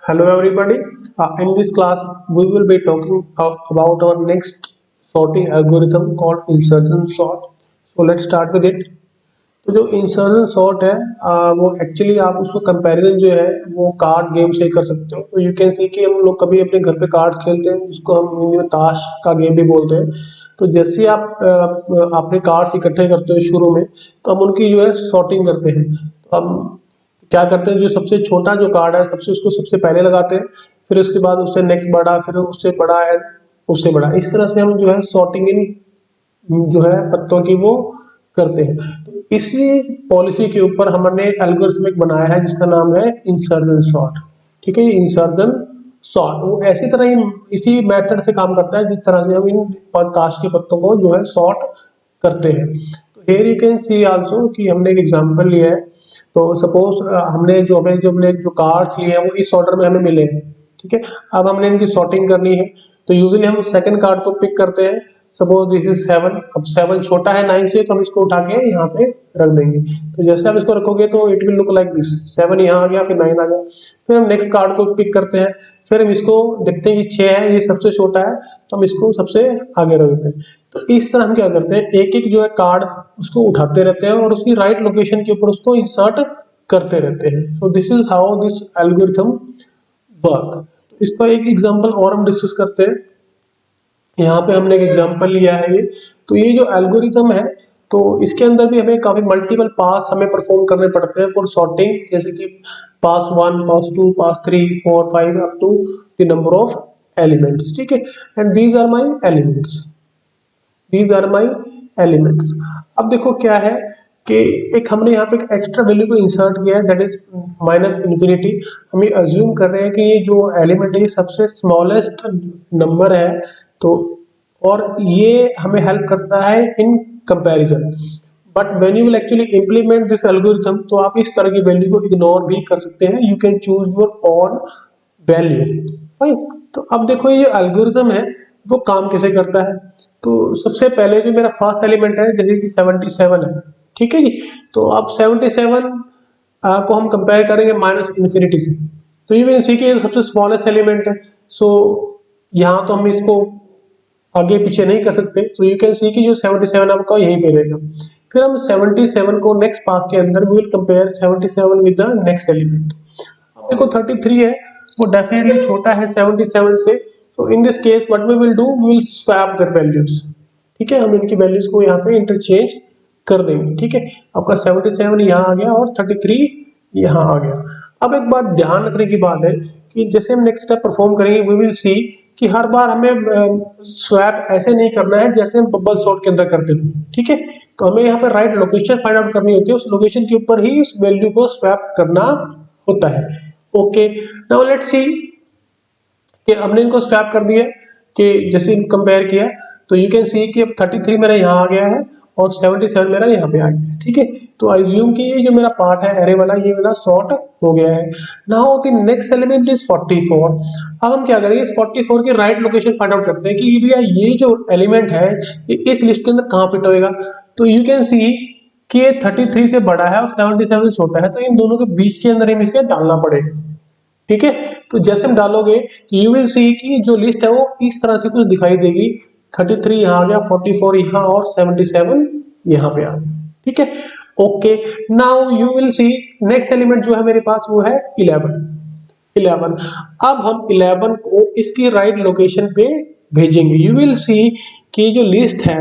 Hello everybody. In this class, we will be talking about our next sorting algorithm called insertion sort. So let's start with it. तो जो insertion sort है वो actually आप उसको comparison जो है वो कार्ड गेम से कर सकते हो। तो यू कैन सी कि हम लोग कभी अपने घर पे कार्ड खेलते हैं जिसको हम हिंदी में ताश का गेम भी बोलते हैं। तो जैसे ही आप अपने कार्ड्स इकट्ठे करते हो शुरू में, तो हम उनकी जो है सॉर्टिंग करते हैं। तो हम क्या करते हैं, जो सबसे छोटा जो कार्ड है सबसे उसको सबसे पहले लगाते हैं, फिर उसके बाद उससे नेक्स्ट बड़ा, फिर उससे बड़ा है, उससे बड़ा। इस तरह से हम जो है सॉर्टिंग इन जो है पत्तों की वो करते हैं। तो इसी पॉलिसी के ऊपर हमने एल्गोरिथम एक बनाया है जिसका नाम है इंसर्जन सॉर्ट। ठीक है, इंसर्जन सॉर्ट वो ऐसी तरह ही इसी मेथड से काम करता है जिस तरह से हम इन ताश के पत्तों को जो है सॉर्ट करते हैं। तो here you can see also कि हमने एक एग्जांपल लिया है। तो सपोज हमने जो कार्ड्स लिए हैं वो इस ऑर्डर में हमें मिले हैं। ठीक है, अब हमने इनकी सॉर्टिंग करनी है। तो यूजुअली हम सेकंड कार्ड को पिक करते हैं। Suppose this is 7। अब 7 छोटा है 9 से, तो हम इसको उठा के यहाँ पे रख देंगे। तो जैसे आप इसको रखोगे तो it will look like this. 7 यहाँ आ गया, फिर 9 आ गया। फिर हम नेक्स्ट कार्ड को पिक करते हैं। फिर हम इसको देखते हैं कि 6 है, ये सबसे छोटा है, तो हम इसको सबसे आगे रख देते हैं। तो इस तरह हम क्या करते हैं, एक एक जो है कार्ड उसको उठाते रहते हैं और उसकी राइट लोकेशन के ऊपर उसको इंसर्ट करते रहते हैं। So this is how this algorithm work. इसका एक एग्जांपल और हम डिस्कस करते हैं। यहाँ पे हमने एक एग्जांपल लिया है ये। तो ये जो एल्गोरिथम है, तो इसके अंदर भी हमें काफी मल्टीपल पास हमें परफॉर्म करने पड़ते हैं फॉर सॉर्टिंग, जैसे कि pass 1, pass 2, pass 3, 4, 5 up to the number of elements. ठीक है, and these are my elements, these are my elements. अब देखो क्या है कि एक हमने यहाँ पे एक एक्स्ट्रा वैल्यू को इंसर्ट किया है, दैट इज माइनस इन्फिनिटी। हम ये अज्यूम कर रहे हैं कि ये जो एलिमेंट है ये सबसे स्मॉलेस्ट नंबर है। तो और ये हमें हेल्प करता है in comparison. But when you will actually implement this algorithm, तो आप इस तरह की वैल्यू को इग्नोर भी कर सकते हैं। You can choose your own value. Fine. तो अब देखो ये जो एल्गोरिथम है वो काम कैसे करता है। तो सबसे पहले जो मेरा फर्स्ट एलिमेंट है जैसे कि 77 है। ठीक है जी। तो अब 77 को हम कंपेयर करेंगे माइनस इन्फिनिटी से। तो ये भी सी के सबसे स्मॉलेस्ट एलिमेंट है। सो यहाँ तो हम इसको आगे पीछे नहीं कर सकते। तो यू कैन सी कि जो 77 आपका यहीं पे रहेगा। फिर हम 77 को नेक्स्ट पास के अंदर we will compare 77 with the next element. अब देखो 33 है, वो डेफिनेटली छोटा है 77 से। तो in this case what we will do, we will swap the values. ठीक है, हम इनकी वैल्यूज को यहाँ पे इंटरचेंज कर देंगे। ठीक है, आपका 77 यहाँ आ गया और 33 यहाँ आ गया। अब एक बात ध्यान रखने की बात है कि जैसे हम नेक्स्ट स्टेप परफॉर्म करेंगे वी विल सी कि हर बार हमें स्वैप ऐसे नहीं करना है जैसे हम बबल सॉर्ट के अंदर करते थे। ठीक है, तो हमें यहाँ पर राइट लोकेशन फाइंड आउट करनी होती है, उस लोकेशन के ऊपर ही इस वैल्यू को स्वैप करना होता है। ओके, नाउ लेट्स सी कि हमने इनको स्वैप कर दिया कि जैसे कंपेयर किया। तो यू कैन सी कि अब 33 मेरा यहाँ आ गया है और 77 मेरा यहाँ पे आ गया है। ठीक है, तो अज्यूम कि ये जो मेरा पार्ट है एरे वाला ये मेरा सॉर्ट हो गया है। Now the next element is 44। अब हम क्या करेंगे, इस 44 की राइट लोकेशन फाइंड आउट करते हैं कि भैया ये जो एलिमेंट है ये इस लिस्ट के अंदर कहाँ फिट होएगा। तो यू कैन सी कि ये 33 से बड़ा है और 77 से छोटा है, तो इन दोनों के बीच के अंदर हमें इसे डालना पड़ेगा। ठीक है, तो जैसे हम डालोगे तो यू विल सी कि जो लिस्ट है वो इस तरह से कुछ दिखाई देगी। 33 यहाँ आ गया, 44 यहाँ और 77 यहाँ पे आ गया। ठीक है, okay. Now you will C next element जो है मेरे पास वो है 11। अब हम 11 को इसकी राइट लोकेशन पे भेजेंगे। यू विल सी कि जो लिस्ट है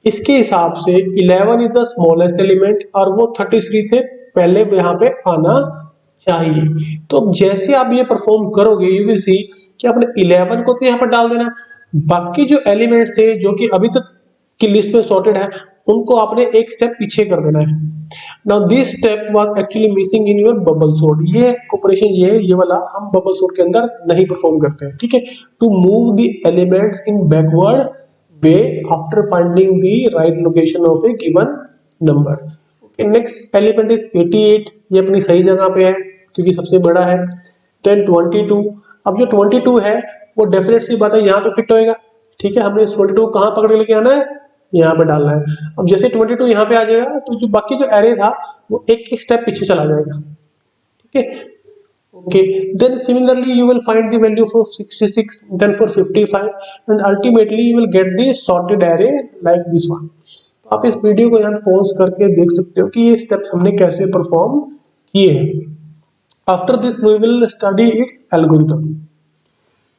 इसके हिसाब से 11 इज द स्मॉलेस्ट एलिमेंट और वो 33 से पहले यहाँ पे आना चाहिए। तो अब जैसे आप ये परफॉर्म करोगे यू विल सी कि आपने 11 को तो यहाँ पर डाल देना, बाकी जो एलिमेंट्स थे जो कि अभी तक की लिस्ट में सॉर्टेड है उनको आपने एक स्टेप पीछे कर देना है। Now this step was actually missing in your bubble sort. ये ऑपरेशन ये वाला हम बबल सॉर्ट के अंदर नहीं परफॉर्म करते हैं। ठीक है, to move the elements in backward way after finding the right location of a given number. Okay, next element is 88। ये अपनी सही जगह पे है क्योंकि सबसे बड़ा है। देन 22। अब जो 22 है वो डेफिनेट सी बात है यहाँ पे फिट होएगा। ठीक है, हमने इस 22 कहाँ पकड़ के लेके आना है, यहाँ पे डालना है। अब जैसे 22 यहाँ पे आ जाएगा तो जो बाकी जो एरे था वो एक एक स्टेप पीछे चला जाएगा। ठीक है, Okay, then similarly you will find the value for 66, then for 55, and ultimately you will get the sorted array like this one. तो आप इस वीडियो को यहाँ पॉज करके देख सकते हो कि ये स्टेप्स हमने कैसे परफॉर्म किए हैं। After this we will study its algorithm.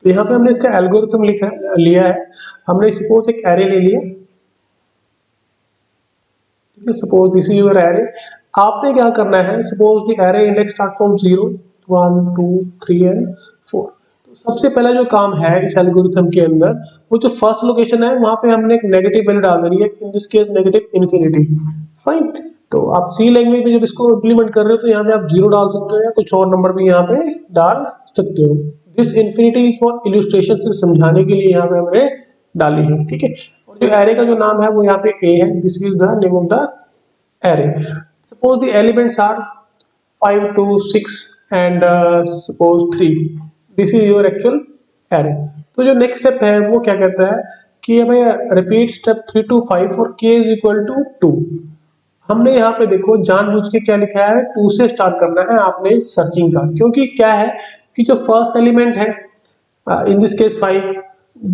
तो यहाँ पे हमने इसका एल्गोरिथम लिया है। हमने सपोज एक एरे ले लिया, suppose this is your array. आपने क्या करना है, suppose the array index start from 0 1 2 3 and 4। तो सबसे पहला जो काम है इस एल्गोरिथम के अंदर, वो जो फर्स्ट लोकेशन है वहां पे हमने एक नेगेटिव वैल्यू डाल देनी है, इन this case negative infinity. Fine. तो आप सी लैंग्वेज में जब इसको इंप्लीमेंट कर रहे हो तो यहाँ पे आप 0 डाल सकते हो या कुछ और नंबर भी यहाँ पे डाल सकते हो। दिस इन्फिनिटी इज फॉर इल्यूस्ट्रेशन, सिर्फ समझाने के लिए यहाँ पे हमने डाली है, ठीक है। और जो एरे का जो नाम है वो यहाँ पे ए है, this is the name of the array. Suppose the elements are 5 2 6 and suppose 3. This is your actual array. तो जो नेक्स्ट स्टेप है वो क्या कहता है कि भाई repeat step 3 to 5 for k is equal to 2। हमने यहाँ पे देखो जानबूझ के क्या लिखा है, 2 से स्टार्ट करना है आपने सर्चिंग का, क्योंकि क्या है कि जो फर्स्ट एलिमेंट है इन दिस केस 5,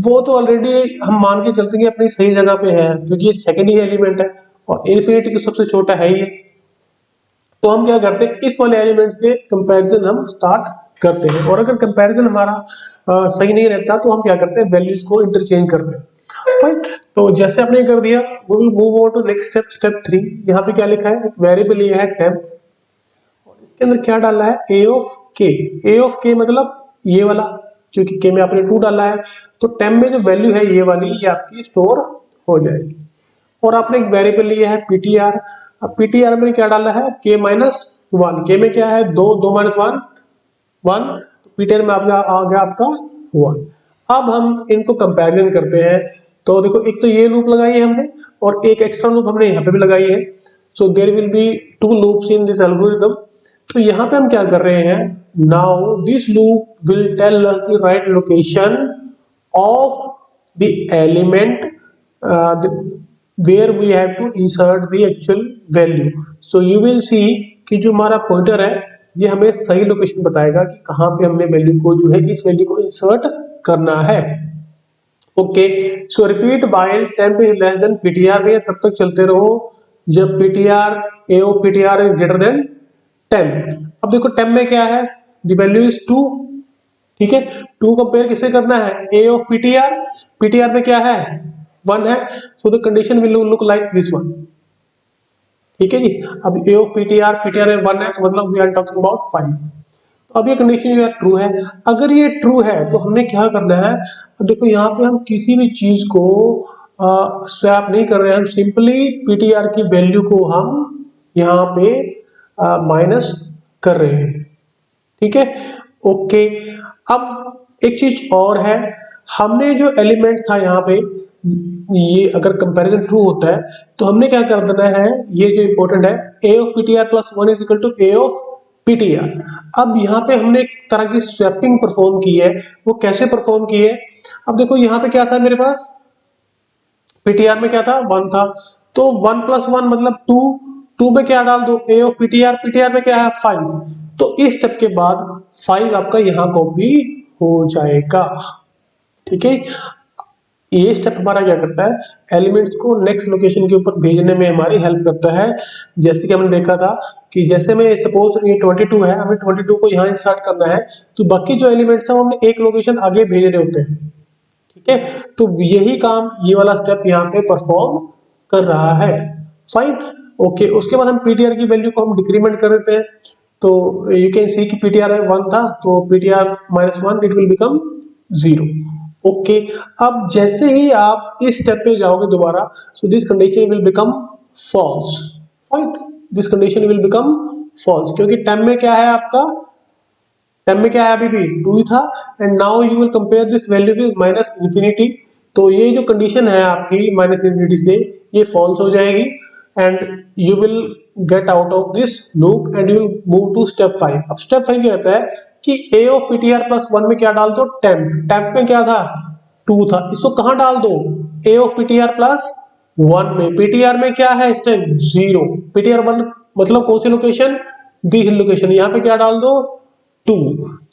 वो तो ऑलरेडी हम मान के चलते हैं अपनी सही जगह पे है, क्योंकि ये सेकंड ही एलिमेंट है और इन्फिनिटी तो सबसे छोटा है ही है। तो हम क्या करते हैं, इस वाले एलिमेंट से कंपैरिजन हम स्टार्ट करते हैं, और अगर कंपैरिजन हमारा सही नहीं रहता तो हम क्या करते हैं, वैल्यूज को इंटरचेंज करते हैं। राइट। तो जैसे आपने कर दिया, we will move on to next step, step 3। यहाँ पे क्या लिखा है, एक वेरिएबल ये है टेम्प, और इसके अंदर क्या डाला है, ए ऑफ के। ए ऑफ के मतलब ये वाला, क्योंकि के में आपने 2 डाला है, तो टेम्प में जो वैल्यू है ये वाली, ये आपकी स्टोर हो जाएगी। और आपने एक वेरिएबल लिया है पीटीआर। अब पीटीआर में क्या डाला है, k माइनस 1। के में क्या है, 2 2 माइनस 1 1, तो पीटीआर में आपका आ गया आपका 1। अब हम इनको कंपैरिजन करते हैं। तो देखो, एक तो ये लूप लगाई है हमने और एक एक्स्ट्रा लूप हमने यहाँ पे भी लगाई है। So there will be 2 loops in this algorithm. तो यहाँ पे हम क्या कर रहे हैं, now this loop will tell us the right location of the element where we have to insert the actual value. So you will see कि जो हमारा पॉइंटर है ये हमें सही लोकेशन बताएगा कि कहाँ पे हमने वैल्यू को जो है, इस वैल्यू को इंसर्ट करना है। Okay, so repeat by temp is less than PTR में तब तक चलते रहो जब PTR A of PTR is greater than 10। अब देखो टेम्प में क्या है, द वैल्यू इज 2, ठीक है। 2 कंपेयर किससे करना है, ए ऑफ पीटीआर। पीटीआर में क्या है, 1 है, so the condition will look like this one, ठीक है जी। अब ए ऑफ पीटीआर, पीटीआर में 1 है तो मतलब वी आर टॉकिंग अबाउट 5। तो अब ये कंडीशन जो है ट्रू है। अगर ये ट्रू है तो हमने क्या करना है, अब देखो यहाँ पे हम किसी भी चीज को स्वैप नहीं कर रहे हैं, हम सिंपली पीटीआर की वैल्यू को हम यहाँ पे माइनस कर रहे हैं, ठीक है। ओके, अब एक चीज और है, हमने जो एलिमेंट था यहाँ पे, ये अगर कंपैरिजन ट्रू होता है तो हमने क्या कर देना है, ये जो इंपॉर्टेंट है, a of PTR plus 1 is equal to A of PTR. अब यहाँ पे हमने एक तरह की स्वैपिंग परफॉर्म की है। वो कैसे परफॉर्म की है, अब देखो यहाँ पे क्या था मेरे पास, पीटीआर में क्या था, 1 था, तो 1 प्लस 1 मतलब 2। 2 में क्या डाल दो, ए ऑफ पीटीआर। पीटीआर में क्या है, 5। तो इस स्टेप के बाद 5 आपका यहाँ कॉपी हो जाएगा, ठीक है। ये स्टेप हमारा क्या करता है, एलिमेंट्स को नेक्स्ट लोकेशन के ऊपर भेजने में हमारी हेल्प करता है। जैसे कि हमने देखा था कि जैसे में सपोज ये 22 है, हमें 22 को यहाँ इंसर्ट करना है, तो बाकी जो एलिमेंट्स है हमने एक लोकेशन आगे भेजने होते हैं, ठीक है। तो यही काम ये वाला स्टेप यहाँ पे परफॉर्म कर रहा है। फाइन। ओके, उसके बाद हम पीटीआर की वैल्यू को हम डिक्रीमेंट कर देते हैं। तो यू कैन सी कि पीटीआर में 1 था, तो PTR minus 1 it will become 0। Okay, अब जैसे ही आप इस स्टेप पे जाओगे दोबारा, so this condition will become false. Right, this condition will become false, क्योंकि टेम में क्या है आपका, टेम में क्या है, अभी भी 2 ही था, and now you will compare this value with minus infinity. तो ये जो कंडीशन है आपकी माइनस इंफिनिटी से, ये फॉल्स हो जाएगी and you will get out of this loop and you will move to step 5। अब स्टेप 5 क्या कहता है कि ए ऑफ पीटीआर प्लस 1 में क्या डाल दो, टेम्प। टेम्प में क्या था, 2 था, इसको कहां डाल दो, ए ऑफ पीटीआर प्लस 1 में। पीटीआर में क्या है इस टाइम, 0। पीटीआर 1 मतलब कौन सी लोकेशन, दी हिल लोकेशन, यहाँ पे क्या डाल दो, 2।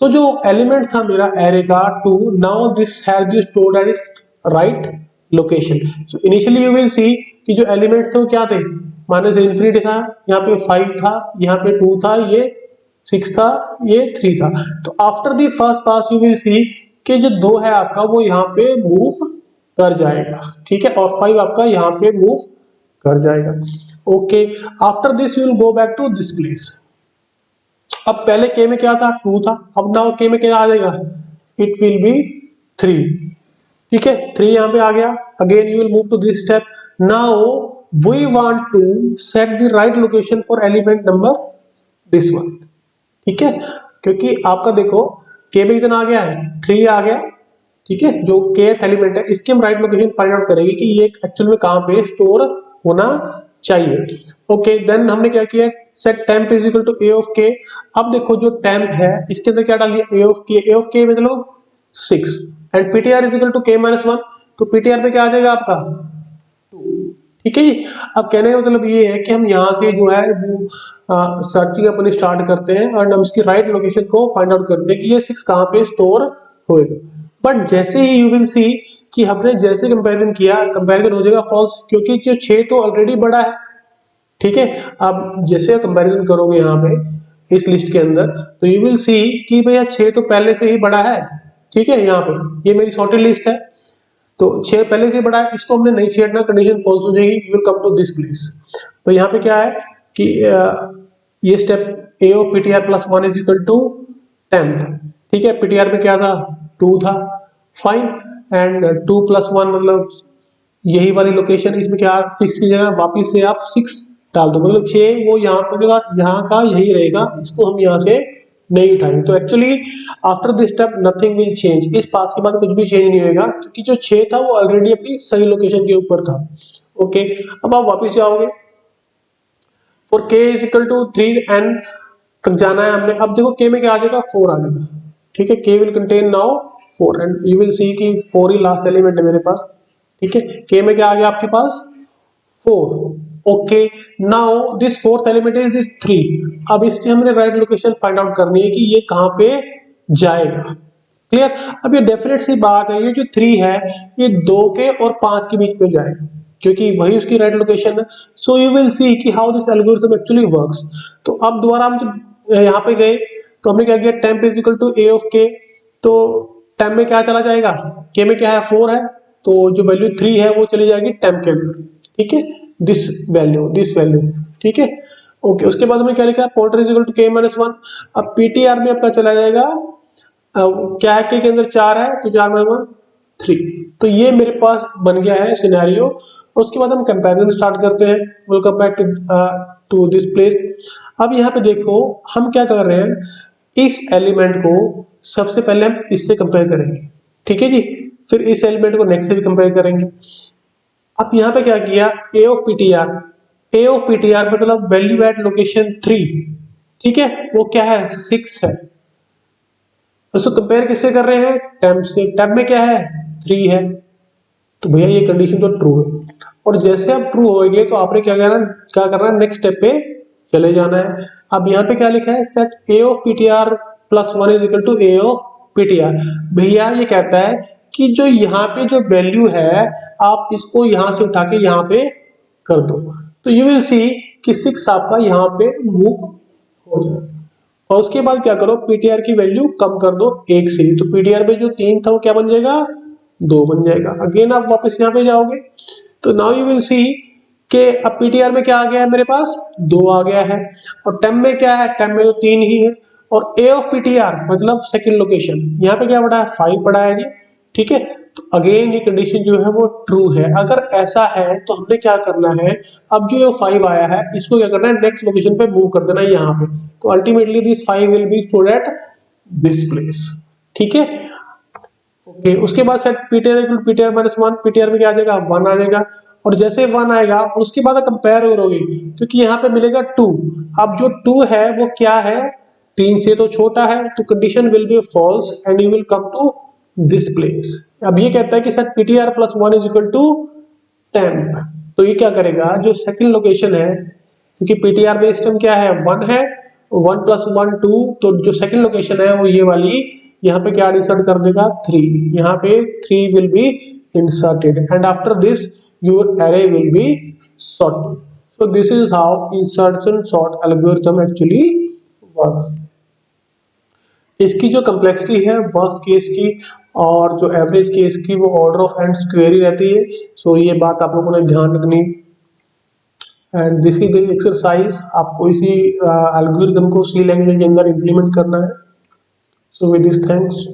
तो जो एलिमेंट था मेरा एरे का 2, now this has been stored at its right location. So initially you will see कि जो एलिमेंट्स थे वो क्या थे, माइनस इन्फिनिटी था, यहाँ पे 5 था, यहाँ पे 2 था, ये 6 था, ये 3 था। तो after the first pass you will see कि जो 2 है आपका वो यहाँ पे मूव कर जाएगा, ठीक है, और 5 आपका यहाँ पे मूव कर जाएगा। Okay, after this you will go back to this place. अब पहले के में क्या था, 2 था, अब नाउ के में क्या आ जाएगा, इट विल बी 3, ठीक है, 3 यहाँ पे आ गया। Again you will move to this step. Now we want to set the right location for element number this one, ठीक है, क्योंकि आपका देखो के में कितना आ गया है, 3 आ गया, ठीक है, जो के एलिमेंट है इसकी हम राइट लोकेशन फाइंड आउट करेंगे कि ये एक्चुअल में कहां पे स्टोर होना चाहिए। ओके, देन हमने क्या किया, set temp is equal to A of K. अब देखो जो टेम्प है इसके अंदर क्या डाल दिया, ए ऑफ के, ए ऑफ के मतलब 6 and PTR is equal to K minus 1। तो पीटीआर पे क्या आ जाएगा आपका 2, ठीक है जी। अब कहने का मतलब ये है कि हम यहाँ से जो है वो सर्चिंग अपनी स्टार्ट करते हैं और हम इसकी राइट लोकेशन को फाइंड आउट करते हैं कि ये 6 कहाँ पे स्टोर होएगा। बट जैसे ही यू विल सी कि हमने जैसे कंपैरिजन किया, कंपैरिजन हो जाएगा फॉल्स, क्योंकि जो 6 तो ऑलरेडी बड़ा है, ठीक है। अब जैसे कंपैरिजन करोगे यहाँ पे इस लिस्ट के अंदर तो यू विल सी कि भैया 6 तो पहले से ही बड़ा है, ठीक है, यहाँ पे ये मेरी सॉर्टेड लिस्ट है तो 6 पहले से बड़ा है, इसको हमने नहीं छेड़ना, कंडीशन फॉल्स हो जाएगी, you will come to this place. तो यहाँ पे क्या है कि ये step A of PTR plus 1 is equal to temp, ठीक है, पीटीआर में क्या था 2 था, फाइन, एंड 2 प्लस 1 मतलब यही वाली लोकेशन, इसमें क्या 6 की जगह वापिस से आप 6 डाल दो, मतलब 6 वो यहाँ पर यहाँ का यही रहेगा, इसको हम यहाँ से नहीं उठाएंगे। तो actually after this step nothing will change, इस पास के बाद कुछ भी चेंज नहीं होगा क्योंकि जो 6 था वो ऑलरेडी अपनी सही लोकेशन के ऊपर था। ओके, अब आप वापस जाओगे for k is equal to 3 n तक जाना है हमने। अब देखो k में क्या आ जाएगा 4 आ जाएगा, ठीक है, k will contain now 4 and you will see कि 4 ही लास्ट एलिमेंट है मेरे पास, ठीक है, k में क्या आ गया आपके पास 4। Okay, now this fourth element is this 3। अब इसकी हमने राइट लोकेशन फाइंड आउट करनी है कि ये कहां पे जाएगा, क्लियर। अब ये डेफिनेट सी बात है, ये जो 3 है ये 2 के और 5 के बीच में जाएगा क्योंकि वही उसकी राइट लोकेशन है। सो यू विल सी कि how this algorithm actually works. तो अब दोबारा हम जब यहाँ पे गए तो हमने क्या किया, temp is equal to A of K, तो टेम्प में क्या चला जाएगा, के में क्या है 4 है, तो जो वैल्यू 3 है वो चली जाएगी टेम्प के अंदर, ठीक है, दिस वैल्यू, ठीक है। ओके, उसके बाद हमने क्या लिखा, pointer is equal to K minus 1। अब पीटीआर में आपका चला जाएगा क्या है, के अंदर 4 है तो 4 माइनस 1 3। तो ये मेरे पास बन गया है सिनेरियो। उसके बाद हम कंपैरिजन स्टार्ट करते हैं, welcome back to this place. अब यहाँ पे देखो हम क्या कर रहे हैं, इस एलिमेंट को सबसे पहले हम इससे कंपेयर करेंगे, ठीक है जी, फिर इस एलिमेंट को नेक्स्ट से भी कंपेयर करेंगे। अब यहाँ पे क्या किया, a of PTR, A of PTR मतलब वैल्यू एट लोकेशन 3, ठीक है, वो क्या है 6 है। उसको कंपेयर किससे कर रहे हैं, टेम्प से, टेम्प में क्या है 3 है, तो भैया ये कंडीशन तो ट्रू है। और जैसे आप ट्रू होएंगे तो आपने क्या करना है, नेक्स्ट स्टेप पे चले जाना है। अब यहाँ पे क्या लिखा है, set A of PTR plus 1 is equal to A of PTR. भैया ये कहता है कि जो यहाँ पे जो वैल्यू है आप इसको यहाँ से उठा के यहाँ पे कर दो, तो यू विल सी कि 6 आपका यहाँ पे मूव हो जाएगा। और उसके बाद क्या करो, पीटीआर की वैल्यू कम कर दो 1 से, तो पीटीआर पे जो 3 था वो क्या बन जाएगा 2 बन जाएगा। अगेन आप वापस यहाँ पे जाओगे तो नाउ यू विल सी कि अब पीटीआर में क्या आ गया है, मेरे पास 2 आ गया है, और टेम में क्या है, टेम में तो 3 ही है, और ए ऑफ पीटीआर मतलब सेकंड लोकेशन यहाँ पे क्या पड़ा है 5 पड़ा है जी, ठीक है। तो अगेन ये कंडीशन जो है वो ट्रू है। अगर ऐसा है तो हमने क्या करना है, अब जो 5 आया है इसको क्या करना है, नेक्स्ट लोकेशन पे मूव कर देना है यहाँ पे, तो ultimately this 5 will be stored at this place, ठीक है। ओके, उसके बाद set PTR equal to PTR minus 1, PTR में क्या आ जाएगा 1 आ जाएगा, और जैसे 1 आएगा और उसके बाद कंपेयर करोगे क्योंकि यहाँ पे मिलेगा 2। अब जो 2 है वो क्या है, 3 से तो छोटा है, तो condition will be false and you will come to this place. अब ये कहता है कि set PTR plus 1 is equal to temp, तो ये क्या करेगा, जो सेकंड लोकेशन है क्योंकि पीटीआर में इस टाइम क्या है 1 है 1+1 2, तो जो सेकंड लोकेशन है वो ये वाली, यहाँ पे क्या इंसर्ट कर देगा 3, यहाँ पे 3 will be inserted and after this your array will be sorted. So this is how insertion sort algorithm actually works. इसकी जो कम्प्लेक्सिटी है वर्स्ट केस की और जो एवरेज केस की वो ऑर्डर ऑफ एंड स्क्वायर ही रहती है. सो ये बात आप लोगों ने ध्यान रखनी. And this is the exercise. आपको इसी एल्गोरिथम को सी लैंग्वेज के अंदर इम्प्लीमेंट करना है. So with this thanks.